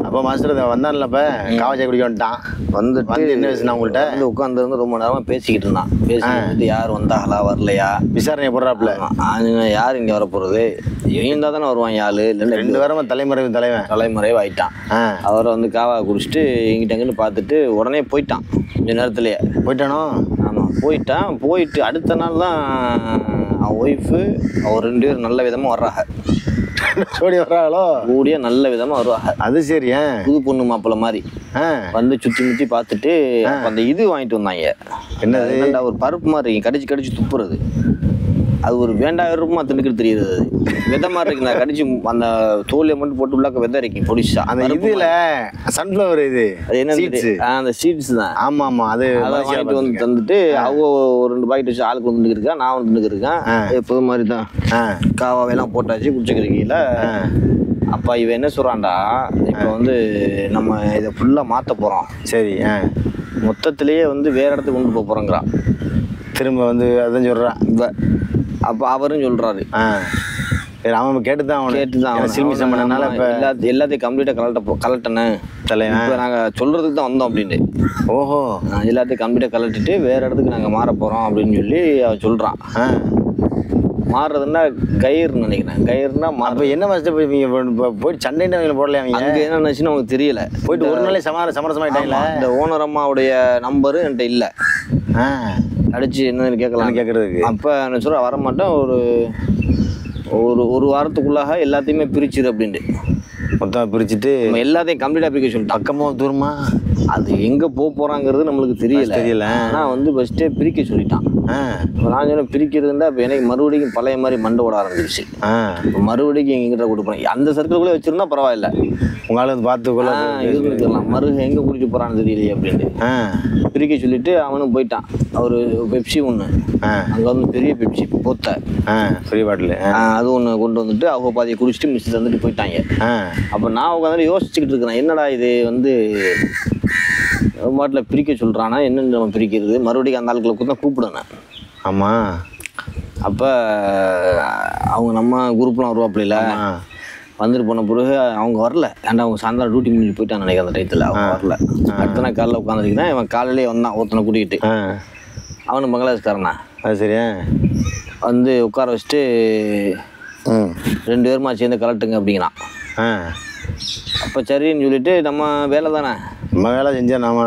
அப்போ மாஸ்டர் வந்தான்ல இப்போ காவச்சாய் குடிக்க வந்துட்டான். வந்துட்டு என்ன விஷயம் உங்கள்கிட்ட வந்து உட்காந்துருந்து ரொம்ப நேரமாக பேசிக்கிட்டு இருந்தான். பேசிக்கிட்டு யார் வந்தாங்களா வரலையா விசாரணை போடுறாப்புல. யார் இங்கே வரப்போகிறது, இவன் தானே வருவான் ஆளு. இல்லைன்னா 2 வாரமாக தலைமறைவு ஆயிட்டான். அவரை வந்து காவா குடிச்சிட்டு எங்கிட்டங்கன்னு பார்த்துட்டு உடனே போயிட்டான். கொஞ்ச நேரத்துலேயே போயிட்டானோ? ஆமாம் போயிட்டான். போயிட்டு அடுத்த நாள் தான் அவன் ஒய்ஃபு அவர் 2 பேரும் நல்ல விதமாக வர்றாங்க. சோடி வர்றாங்களோ? கூடிய நல்ல விதமாக வருவாங்க. அது சரி. புது பொண்ணு மாப்பிள்ள மாதிரி வந்து சுற்றி முற்றி பார்த்துட்டு அந்த இது வாங்கிட்டு வந்தாங்க. என்னது? ஒரு பருப்பு மாதிரி கடிச்சு கடிச்சு துப்புறது. அது ஒரு வேண்டாம் விருப்பமா திண்டுக்கிட்டு தெரியுது. அது விதை மாதிரி இருக்கு. நான் கடிச்சு அந்த தோலியை மட்டும் போட்டு உள்ளாக்க விதை இருக்கு பொடிச்சா. அந்த இதுல சன்ஃப்ளவர் இது அது என்ன அந்த சீட்ஸ் தான். ஆமா ஆமா. அது வாங்கிட்டு வந்து தந்துட்டு அவங்க ஒரு 2 பாக்கெட் வச்சு ஆளுக்கு வந்து இருக்கேன். நான் வந்து இருக்கேன். எப்போது மாதிரி தான் காவாவெல்லாம் போட்டாச்சு குடிச்சுக்கிறீங்கள. அப்பா இவன் என்ன சொல்றான்டா, இப்போ வந்து நம்ம இதை ஃபுல்லா மாற்ற போறோம். சரி. மொத்தத்திலேயே வந்து வேற இடத்துக்கு கொண்டு போக போறோங்கிறான். திரும்ப வந்து அதான் சொல்றான். அப்போ அவரும் சொல்றாரு. அவன் கேட்டுதான் சில்மிசம் பண்ணனால இப்போ எல்லாத்தையும் கம்ப்ளீட்டாக கலட்டனேன் தலைவன். இப்போ நாங்கள் சொல்றதுக்கு தான் வந்தோம் அப்படின்ட்டு. ஓஹோ. எல்லாத்தையும் கம்ப்ளீட்டாக கலட்டிட்டு வேற இடத்துக்கு நாங்கள் மாற போறோம் அப்படின்னு சொல்லி அவன் சொல்றான். மாறுறதுன்னா கயிறுன்னு நினைக்கிறேன். கயிறுனா அப்போ என்ன மாஸ்டர் போயிட்டு சண்டைன்னு போடல? அவங்க அங்கே என்ன நினச்சுன்னு அவங்களுக்கு தெரியல. போயிட்டு ஒரு நாளே சமரசமாயிட்டாங்களா? இந்த ஓனர் அம்மாவுடைய நம்பரு என்கிட்ட இல்லை. அடிச்சு என்னன்னு கேட்கறதுக்கு. அப்போ என்ன சொல்ற வரமாட்டேன், ஒரு வாரத்துக்குள்ளாக எல்லாத்தையுமே பிரிச்சிரு அப்படின்ட்டு. மொத்தம் பிரிச்சுட்டு எல்லாத்தையும் கம்ப்ளீட்டாக பிரிக்க சொல்லிட்டு. பக்கமோ தூரமா அது எங்கே போகிறாங்கிறது நம்மளுக்கு தெரியல. ஆனால் வந்து ஃபஸ்ட்டே பிரிக்க சொல்லிட்டான். நான் சொன்ன பிரிக்கிறதுனா இப்போ எனக்கு மறுபடியும் பழைய மாதிரி மண்டை ஓட ஆரம்பிச்சிருச்சு. மறுபடியும் எங்கிட்ட கொடுப்பேன். அந்த சர்க்கிள்குள்ளே வச்சிருந்தா பரவாயில்ல, உங்களால் வந்து பார்த்துக்கொள்ள இருந்துக்கலாம். மறுக எங்கே கூட்டிட்டு போகிறான்னு தெரியலையே அப்படின்ட்டு பிரிக்க சொல்லிட்டு அவனும் போயிட்டான். ஒரு பெப்சி ஒன்று அங்கே வந்து பெரிய பெப்சி போத்த பெரிய பாட்டில் அது ஒன்று கொண்டு வந்துட்டு அவங்க பாதியை குடிச்சிட்டு மிஸ் தந்துட்டு போயிட்டாங்க. அப்போ நான் உட்காந்து யோசிச்சுக்கிட்டு இருக்கிறேன், என்னடா இது வந்து மாட்டில் பிரிக்க சொல்கிறானா, என்னென்னு நம்ம பிரிக்கிறது. மறுபடியும் அந்த ஆளுக்களை தான் கூப்பிடுனேன். ஆமாம். அப்போ அவங்க நம்ம குரூப்லாம் வருவாப்பில்ல, வந்துட்டு போன பிறகு அவங்க வரல. ஏன்டா அவங்க சாயந்தரம் டியூட்டி முடிஞ்சு போயிட்டான்னு நினைக்கிறேன். அந்த டயத்தில் அவங்க வரல. அடுத்த நாள் காலையில் உட்காந்துருக்குதான். இவன் காலையிலே வந்தான் ஒருத்தனை கூட்டிகிட்டு. அவனு பங்களாதேஷ்காரனா. அது சரியா வந்து உட்கார வச்சுட்டு 2 பேருமா சேர்ந்து கலட்டுங்க அப்படிங்கிறான். அப்போ சரின்னு சொல்லிட்டு நம்ம வேலை தானே, நம்ம வேலை செஞ்சா நாம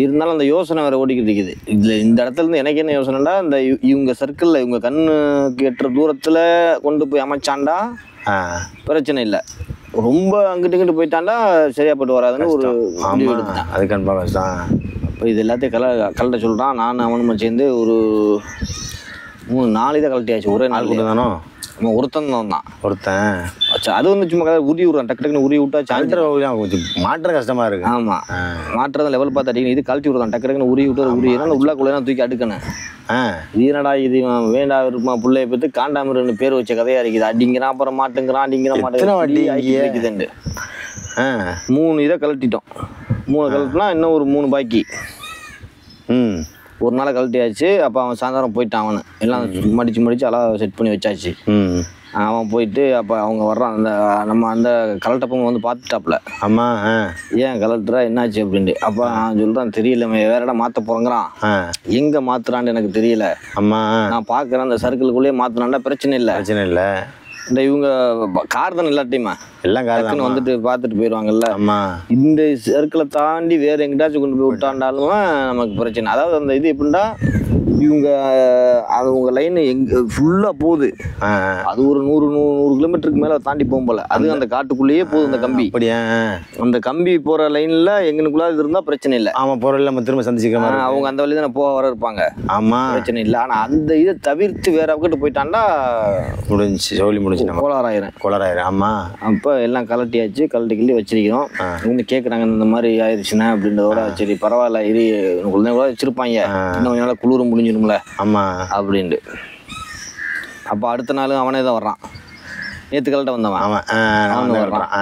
இருந்தாலும் அந்த யோசனை வேறு ஓடிக்கிட்டு இருக்குது. இதில் இந்த இடத்துல இருந்து எனக்கு என்ன யோசனைடா, இந்த இவங்க சர்க்கிளில் இவங்க கண்ணுக்கு எட்டுற தூரத்தில் கொண்டு போய் அமைச்சாண்டா பிரச்சனை இல்லை. ரொம்ப அங்கிட்டு இங்கிட்டு போயிட்டாண்டா சரியாப்பட்டு வராதுன்னு ஒரு முடிவு எடுத்துட்டேன். அது கண்டிப்பாக கஷ்டம். அப்போ இது எல்லாத்தையும் கலட்ட சொல்கிறான். நான் அவனுமா சேர்ந்து ஒரு 3-4 இதை கலட்டியாச்சு ஒரே நாள் கூட தானோ. நம்ம ஒருத்தன் தான் அது வந்து சும்மா உரி விட்றான். டக்கு டக்குன்னு உரி விட்டா மாற்றம் கஷ்டமா இருக்கு. ஆமாம், மாற்றம் லெவல் பார்த்து அடிக்கணும். இது கழட்டி விடுறான். டக்கு டக்குன்னு உரி விட்டு உரியனா உள்ளக்குள்ளே தூக்கி அடுக்கணும். இது என்னடா இது வேண்டா இருப்பா பிள்ளைய பற்றி காண்டாமிருன்னு பேர் வச்ச கதையா இருக்குது. அடிங்கிறான், அப்புறம் மாட்டுங்கிறான், அடிங்கிற மாட்டேங்குது. 3 இதை கழட்டிட்டோம். 3 கழட்டினா இன்னும் ஒரு 3 பாக்கி. ஒரு நாளை கழட்டியாச்சு. அப்போ அவன் சாயந்தரம் போயிட்டான். அவனு எல்லாம் மடித்து அழகாக செட் பண்ணி வச்சாச்சு. அவன் போயிட்டு அப்போ அவங்க வர்றான். அந்த நம்ம அந்த கலெக்டப்பங்க வந்து பார்த்துட்டாப்புல. ஆமாம், ஏன் கலெக்டரா என்னாச்சு அப்படின்ட்டு. அப்போ நான் சொல்கிறான், தெரியல வேற இடம் மாற்ற போகிறேங்கிறான். எங்கே மாற்றுறான்னு எனக்கு தெரியல. ஆமாம், நான் பார்க்குறேன் அந்த சர்க்கிளுக்குள்ளேயே மாற்றினாண்டா பிரச்சனை இல்லை. இந்த இவங்க கார் தானே எல்லாத்தையுமே எல்லாம் கார் வந்துட்டு பார்த்துட்டு போயிடுவாங்கல்ல. இந்த சர்க்கிளை தாண்டி வேற எங்கிட்டாச்சும் கொண்டு போய் விட்டாண்டாலும் நமக்கு பிரச்சனை. அதாவது அந்த இது எப்படின்னா, இவங்க அவங்க லைன் எங்க ஃபுல்லாக போகுது. அது ஒரு 100 கிலோமீட்டருக்கு மேலே தாண்டி போகும் போல. அது அந்த காட்டுக்குள்ளேயே போகுது அந்த கம்பி. அப்படியா? அந்த கம்பி போகிற லைனில் எங்களுக்குள்ள இது இருந்தால் பிரச்சனை இல்லை. ஆமாம், போகிற நம்ம திரும்ப சந்திச்சுக்கலாம். அவங்க அந்த வழி தானே போக வர இருப்பாங்க. ஆமாம், பிரச்சனை இல்லை. ஆனால் அந்த இதை தவிர்த்து வேற பக்கத்து போயிட்டாண்டா முடிஞ்சு ஜோலி முடிஞ்சு கோளாறாயிரும். ஆமாம். அப்போ எல்லாம் கலட்டியாச்சு. கலட்டி வச்சிருக்கிறோம். இவங்க கேட்குறாங்க இந்த மாதிரி ஆயிடுச்சுன்னா அப்படின்றதோட சரி பரவாயில்ல இது குழந்தைங்க கூட வச்சிருப்பாங்க, இன்னும் கொஞ்சம் நாள் குளிரும் முடிஞ்சிடும்ல. ஆமாம் அப்படின்ட்டு. அப்போ அடுத்த நாள் அவனே தான் வர்றான். நேற்று கலட்ட வந்தவன் அவன் வர்றான்.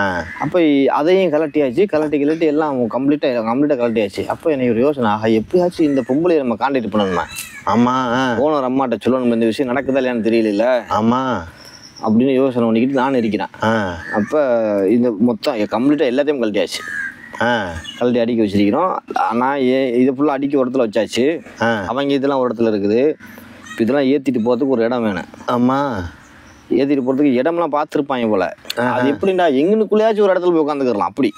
அப்போ அதையும் கலட்டி எல்லாம் கம்ப்ளீட்டாக கலட்டியாச்சு. அப்போ எனக்கு ஒரு யோசனை, எப்படியாச்சும் இந்த பொம்பளையை நம்ம கான்டாக்ட் பண்ணணுமா? ஆமாம், ஓனர் அம்மாட்ட சொல்லணும் இந்த விஷயம் நடக்குதா இல்லையான்னு தெரியல. ஆமாம், அப்படின்னு யோசனை பண்ணிக்கிட்டு நான் இருக்கிறேன். அப்போ இந்த மொத்தம் கம்ப்ளீட்டாக எல்லாத்தையும் கழட்டியாச்சு. கழட்டி அடிக்க வச்சிருக்கிறோம். ஆனால் இதை ஃபுல்லாக அடிக்க ஒரு இடத்துல வச்சாச்சு. அவங்க இதெல்லாம் ஒரு இடத்துல இருக்குது. இப்போ இதெல்லாம் ஏற்றிட்டு போகிறதுக்கு ஒரு இடம் வேணும். ஆமாம், ஏற்றிட்டு போகிறதுக்கு இடம்லாம் பார்த்துருப்பாங்க போல். அது எப்படின்னா எங்கனுக்குள்ளேயாச்சும் ஒரு இடத்துல போய் உட்காந்துக்கலாம் அப்படி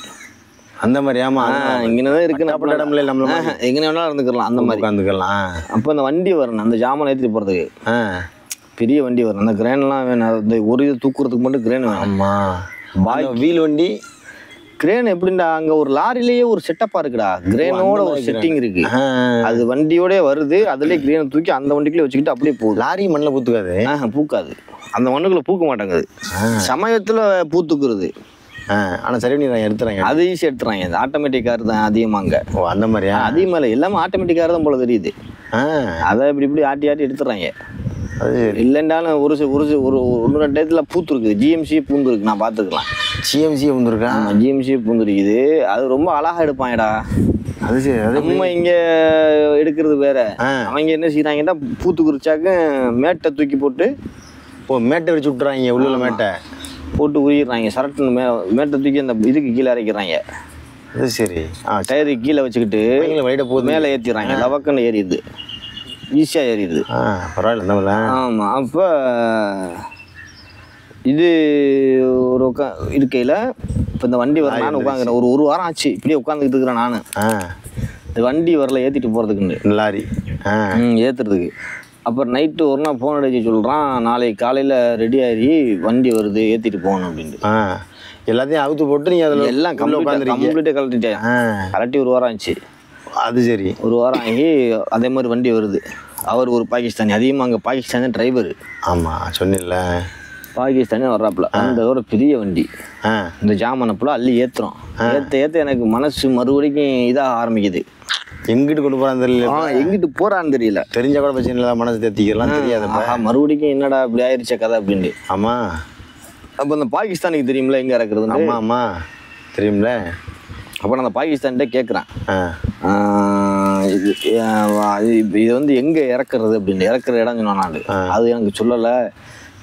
அந்த மாதிரி. ஆமாம், இங்கே தான் இருக்குன்னு அப்படி இடம்ல நம்ம எங்கே வேணாலும் இருந்துக்கலாம் அந்த மாதிரி உட்காந்துக்கலாம். அப்போ அந்த வண்டி வரணும், அந்த ஜாமான் ஏற்றிட்டு போகிறதுக்கு பெரிய வண்டி வரும். அந்த கிரேன்லாம் வேணும். அந்த ஒரு இது தூக்குறதுக்கு மட்டும் கிரேன் வேணும். ஆமாம், வீல் வண்டி கிரேன் எப்படின்னா அங்கே ஒரு லாரிலேயே ஒரு செட்டப்பாக இருக்குடா. கிரேனோட ஒரு செட்டிங் இருக்கு. அது வண்டியோடய வருது. அதுலேயே கிரேனை தூக்கி அந்த வண்டிக்குள்ளே வச்சுக்கிட்டு அப்படியே போகுது. லாரி மண்ணில் பூத்துக்காது. பூக்காது. அந்த மண்ணுக்குள்ளே பூக்க மாட்டேங்குது. சமயத்தில் பூத்துக்குறது. ஆனால் சரி பண்ணி எடுத்துறாங்க. அது ஈஸியாக எடுத்துறாங்க. அது ஆட்டோமேட்டிக் கார் தான் அதிகமாங்க. ஓ, அந்த மாதிரியா? அதிகமாக இல்லை, எல்லாமே ஆட்டோமேட்டிக் கார் தான் போல தெரியுது. அதை இப்படி ஆட்டி எடுத்துறாங்க. அது இல்லைண்டாலும் ஒரு ஒன்று 2 இடத்துல பூத்துருக்கு. ஜிஎம்சியே பூந்துருக்கு, நான் பார்த்துக்கலாம். ஜிஎம்சியே பூந்துருக்கா? ஜிஎம்சியே பூந்துருக்குது. அது ரொம்ப அழகாக எடுப்பாங்கடா. அது சரி. நம்ம இங்கே எடுக்கிறது வேற. அவங்க என்ன செய்யறாங்கன்னா பூத்து குறிச்சாக்க மேட்டை தூக்கி போட்டு மேட்டை வச்சு விட்டுறாங்க. உள்ள மேட்டை போட்டு உரிக்கிறாங்க. சரட்டுன்னு மேட்டை தூக்கி அந்த இதுக்கு கீழே இறக்கிறாங்க. அது சரி. டயருக்கு கீழே வச்சுக்கிட்டு வழிட போது மேலே ஏற்றிடுறாங்க. லவக்குன்னு ஏறிடுது, ஈஸியாக ஏறிடுது. பரவாயில்ல. ஆமாம். அப்போ இது ஒரு இருக்கையில் இப்போ இந்த வண்டி வர நான் உட்காந்துக்கிறேன். ஒரு வாரம் ஆச்சு இப்படியே உட்காந்துக்கிட்டு இருக்கிறேன் நான். இந்த வண்டி வரல ஏற்றிட்டு போகிறதுக்குண்டு லாரி ஏற்றுறதுக்கு. அப்புறம் நைட்டு ஒரு நாள் ஃபோன் அடிச்சு சொல்கிறான், நாளைக்கு காலையில் ரெடி ஆகி வண்டி வருது ஏற்றிட்டு போகணும் அப்படின்ட்டு. எல்லாத்தையும் அவுத்து போட்டு நீங்கள் அதில் எல்லாம் கம்ப்ளீட்டாக கழட்டிட்டேன். கலட்டி ஒரு வாரம் ஆச்சு. அது சரி. ஒரு வாரம் ஆகி அதே மாதிரி வண்டி வருது. அவர் ஒரு பாகிஸ்தானி, அதிகமாக அங்கே பாகிஸ்தான் தான் டிரைவர். ஆமாம், சொன்னில்ல, பாகிஸ்தானே வர்றாப்புல. அந்த ஒரு பெரிய வண்டி. இந்த ஜாமானை ஃபுல்லாக அள்ளி ஏற்றுறோம். ஏற்ற எனக்கு மனசு மறுபடிக்கும் இதாக ஆரம்பிக்குது. எங்கிட்டு கொண்டு போறான்னு தெரியல. எங்கிட்டு போறான்னு தெரியல. தெரிஞ்ச கூட பிரச்சனை இல்லை, மனசு தேத்திக்கலாம் தெரியாது. மறுபடிக்கும் என்னடா இப்படி ஆயிடுச்ச கதை அப்படின்ட்டு. ஆமா. அப்போ அந்த பாகிஸ்தானுக்கு தெரியும்ல எங்க இறக்குறது. ஆமா ஆமா தெரியும்ல. அப்போ நான் அந்த பாகிஸ்தான்கிட்ட கேட்குறேன், இது வந்து எங்கே இறக்குறது அப்படின்னு. இறக்குற இடம் சொன்னான் நான். அது எனக்கு சொல்லலை.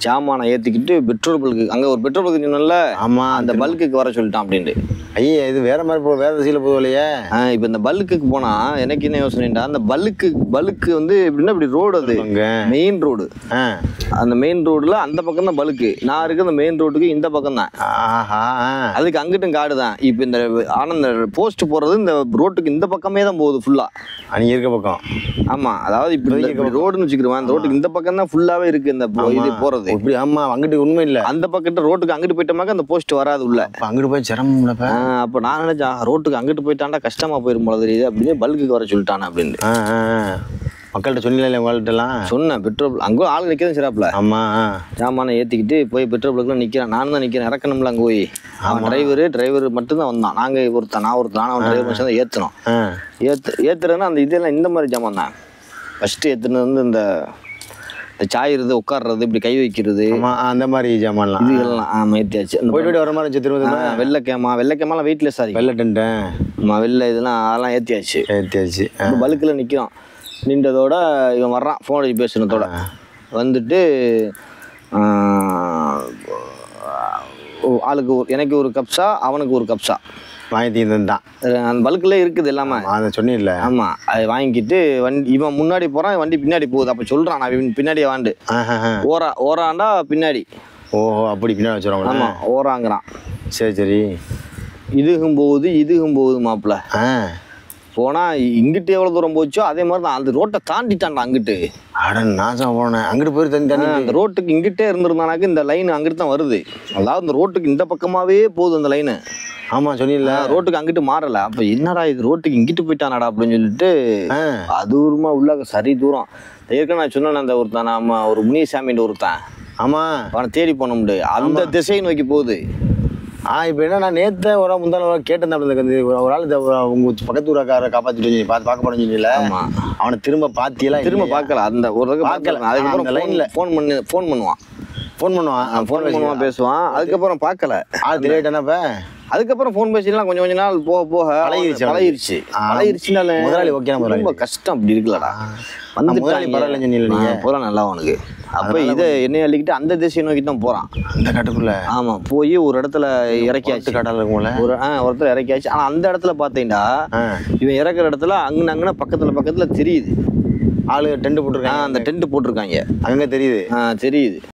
ஜாமானை ஏற்றிக்கிட்டு பெட்ரோல் பல்க்கு, அங்கே ஒரு பெட்ரோல் பல்க்கு சொன்னல. ஆமாம், அந்த பல்க்குக்கு வர சொல்லிட்டான் அப்படின்ட்டு. ஐயா, இது வேற மாதிரி வேற திசையில் போகலையே. இப்போ இந்த பல்க்குக்கு போனால் எனக்கு என்ன யோசனைண்டா, அந்த பல்க்கு வந்து எப்படின்னா இப்படி ரோடு, அது மெயின் ரோடு. அந்த மெயின் ரோடில் அந்த பக்கம் தான் பல்க்கு. நான் இருக்க அந்த மெயின் ரோட்டுக்கு இந்த பக்கம் தான். அதுக்கு அங்கிட்டும் காடு தான். இப்போ இந்த ஆனால் இந்த போஸ்ட் போடுறது இந்த ரோட்டுக்கு இந்த பக்கமே தான் போகுது ஃபுல்லாக. அங்கே இருக்க பக்கம். ஆமாம், அதாவது இப்போ ரோடுன்னு வச்சுக்கிறோம். அந்த ரோட்டுக்கு இந்த பக்கம் தான் ஃபுல்லாகவே இருக்குது இந்த இது போகிறது. இப்படி. ஆமா, அங்கிட்டு உண்மை இல்லை. அந்த பக்கத்து ரோட்டுக்கு அங்கிட்டு போயிட்டோமாக்க அந்த போஸ்ட் வராது உள்ள. அங்கிட்டு போய் சிரமம். அப்போ நான் நினைச்சேன் ரோட்டுக்கு அங்கிட்டு போயிட்டாண்டா கஷ்டமா போயிரும் போல தெரியுது அப்படின்னு பல்குக்கு வர சொல்லிட்டானே அப்படின்னு. மக்கள்கிட்ட சொன்னீங்களா? உங்கள்கிட்டலாம் சொன்னேன். பெட்ரோல் அங்கே ஆள் நிற்கிறதும் சிறப்புல. ஆமா, ஜாமானை ஏற்றிக்கிட்டு போய் பெட்ரோல் பல்க்குலாம் நிற்கிறேன். நான் தான் நிற்கிறேன், இறக்கணும்ல அங்கே போய். அவன் டிரைவர் மட்டும்தான் வந்தான். நாங்கள் நான் அவன் டிரைவர் மனுஷன் தான் ஏற்றணும். ஏற்றுறதுன்னா அந்த இதெல்லாம் இந்த மாதிரி ஜாமான் தான். ஃபஸ்ட்டு ஏற்றுனது வந்து இந்த சாயிறது, உட்காடுறது, இப்படி கை வைக்கிறது, அந்த மாதிரி ஜாமான்லாம் இதுகள்லாம் ஏற்றியாச்சு. போயிட்டு வர மாதிரி திரும்ப வெள்ளைக்கேமாலாம் வெயிட்லெஸ் ஆகி வெள்ளை டென்ட்டு வெள்ளை இதெல்லாம் அதெல்லாம் ஏற்றியாச்சு. பல்கில் நிற்கிறோம். நின்றதோட இவன் வர்றான், ஃபோன் அடிச்சு பேசுனதோட வந்துட்டு ஆளுக்கு எனக்கு ஒரு கப்ஸா அவனுக்கு ஒரு கப்ஸா வாங்கி தான். அந்த பல்கில் இருக்குது எல்லாமே. அதை சொன்னீங்கல்ல. ஆமாம், அதை வாங்கிக்கிட்டு இவன் முன்னாடி போகிறான், வண்டி பின்னாடி போகுது. அப்போ சொல்கிறான், நான் இவன் பின்னாடியே வாண்டு ஓராண்டா பின்னாடி. ஓஹோ, அப்படி பின்னாடி வச்சுருவாங்க. ஆமாம், ஓராங்கிறான். சரி சரி. இதுகும் போகுது மாப்பிள்ள. போனால் இங்கிட்டு எவ்வளோ தூரம் போச்சோ அதே மாதிரி தான் அந்த ரோட்டை தாண்டிட்டான்டா அங்கிட்டு. அட நாசம் போனேன். அங்கிட்டு போய் தண்ணி அந்த ரோட்டுக்கு இங்கிட்டே இருந்திருந்தானாக்க இந்த லைன் அங்கிட்டு தான் வருது. அதாவது இந்த ரோட்டுக்கு இந்த பக்கமாகவே போகுது அந்த லைனு. ஆமாம், சொன்னீங்கல்ல, ரோட்டுக்கு அங்கிட்டு மாறலை. அப்போ என்னடா இது ரோட்டுக்கு இங்கிட்டு போயிட்டானாடா அப்படின்னு சொல்லிட்டு அது தூரமா உள்ள சரி தூரம். ஏற்கனவே நான் சொன்னேன், அந்த ஒருத்தான் நம்ம ஒரு முனிசாமின்னு ஒருத்தான். ஆமாம், அவனை தேடி போன முடியாது. அந்த திசையை நோக்கி போகுது. இப்போ என்ன, நான் நேற்று ஒரு முந்தான கேட்டேன். ஒரு ஆள் உங்கள் பக்கத்து ஊராக்காரை காப்பாற்றிட்டு பார்க்க போனேன்னு சொன்னீங்களே. அவனை திரும்ப பார்த்தியெல்லாம்? திரும்ப பார்க்கல. அந்த ஒரு பார்க்கல. அதுக்கப்புறம் லைனில் ஃபோன் பண்ணுவான், பேசுவான். அதுக்கப்புறம் பார்க்கல. ஆள் தெரியாட்டானப்ப அதுக்கப்புறம் ஃபோன் பேசிலாம் கொஞ்சம் கொஞ்ச நாள் போக போக பழகிருச்சுனால முதலாளி ஓகே ரொம்ப கஷ்டம் அப்படி இருக்குல்லடா. முதலாளி பரவாயில்ல சொன்னீங்க நீங்க போலாம் நல்லா அவனுக்கு. அப்ப இதை எண்ணெய் அள்ளிக்கிட்டு அந்த திசையை நோக்கி தான் போறான் அந்த காட்டுக்குள்ள. ஆமா, போய் ஒரு இடத்துல இறக்கியாச்சு. கடல் இருக்கும்ல ஒருத்தர் இறக்கியாச்சு. ஆனா அந்த இடத்துல பாத்தீங்கன்னா இவன் இறக்குற இடத்துல அங்கன பக்கத்துல தெரியுது ஆளு டென்ட் போட்டிருக்காங்க. அந்த டென்ட் போட்டிருக்காங்க அங்க தெரியுது தெரியுது.